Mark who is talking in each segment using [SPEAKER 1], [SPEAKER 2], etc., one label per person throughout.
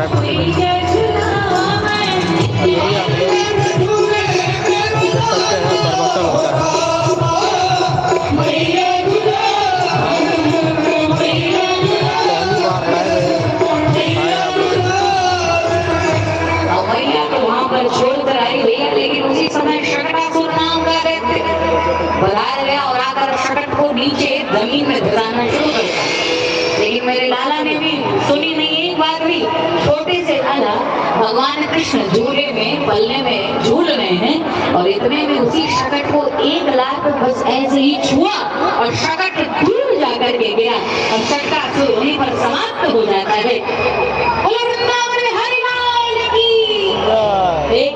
[SPEAKER 1] Subscribe कर दें। और यही आप लोग देख सकते हैं प्रवचन हो रहा है। पहली बार लाइव आए आप लोग
[SPEAKER 2] मैया तो वहां पर छोड़कर आई भैया, लेकिन उसी समय शकटासुर नाम का दैत्य बाहर गया और आकर शकट को नीचे जमीन में धराना शुरू कर दिया। लेकिन मेरे लाला ने भी सुनी नहीं एक बात भी। छोटे से लाला भगवान कृष्ण झूले में पल्ले में झूल रहे हैं और इतने में उसी शकट को एक लाख बस ऐसे ही छुआ और शकट दूर जाकर के गया और शकटासुर वहीं पर समाप्त हो जाता है। एक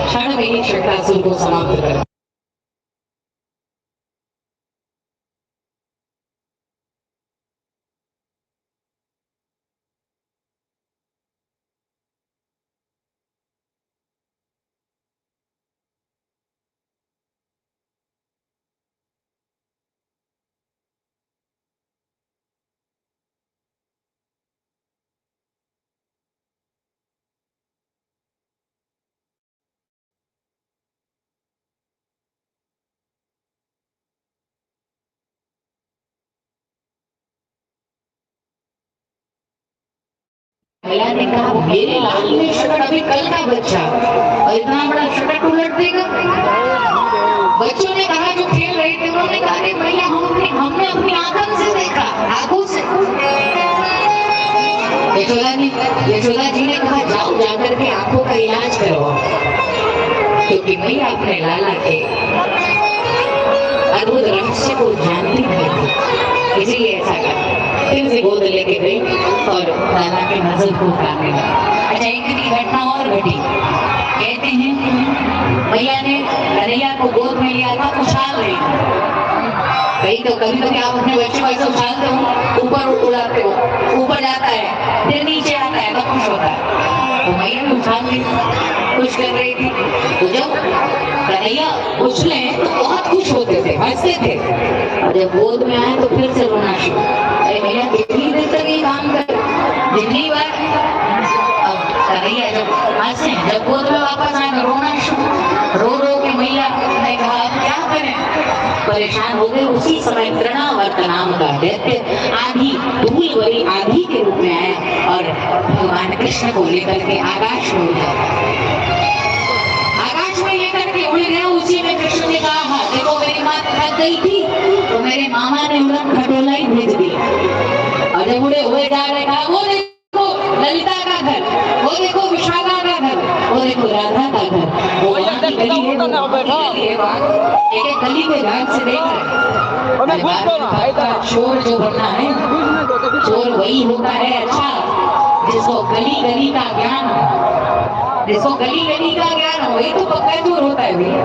[SPEAKER 2] क्षण में ही शकटासुर को समाप्त कर भैया ने कहा मेरे लाल में शकट अभी कल का बच्चा और इतना बड़ा शकट उलट देगा। बच्चों ने कहा जो खेल रहे थे उन्होंने कहा अरे भैया हमने अपनी आंखों से देखा, आंखों से। यशोदा जी ने कहा जाओ जाकर के आंखों का इलाज करो, क्योंकि भैया अपने लाला के अद्भुत रहस्य को जानती नहीं थी, इसलिए ऐसा कहा। फिर से गोद लेके गई और लाला के नजर को उतारने लगी। अच्छा, एक दिन की घटना और घटी। कहते हैं भैया ने कन्हैया को गोद में लिया था, उछाल रही कहीं तो कभी कभी आप अपने बच्चे को ऐसे उछालते हो, ऊपर उड़ाते हो, ऊपर जाता है फिर नीचे आता है तो खुश होता है। तो भैया भी उछाल रही खुश कर रही थी। तो जब कन्हैया उछले तो बहुत खुश होते थे, हंसते थे, और जब गोद में आए तो फिर से रोना शुरू। अरे भैया कितनी देर तक ये काम कर, जितनी बार अब कन्हैया जब हंसे, जब गोद में वापस आए तो रोना शुरू। रो रो के मैया ने कहा अब क्या करें, परेशान हो गए। उसी समय तृणावर्त नाम का दैत्य आधी धूल भरी आधी के रूप में आया और भगवान कृष्ण को लेकर के आकाश में उड़ गया। आकाश में लेकर के उड़ गया। उसी में कृष्ण ने कहा हाँ देखो मेरी माँ थक गई थी तो मेरे मामा ने उड़न खटोला ही भेज दिया। और जब उड़े हुए जा रहे कहा वो देखो ललिता का घर, वो देखो विशाखा का घर, वो देखो राधा का घर। वो गली एक गली के ध्यान से देख रहे। चोर जो बनना है, चोर वही होता है अच्छा जिसको गली गली का ज्ञान हो, जिसको गली गली का ज्ञान हो, वही तो पक्का चोर होता है भैया।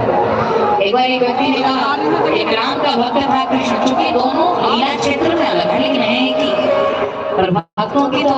[SPEAKER 2] एक बार एक व्यक्ति ने कहा एक राम का भक्त था कृष्ण, चूंकि दोनों लीला क्षेत्र में अलग है लेकिन है एक ही, पर भक्तों की तो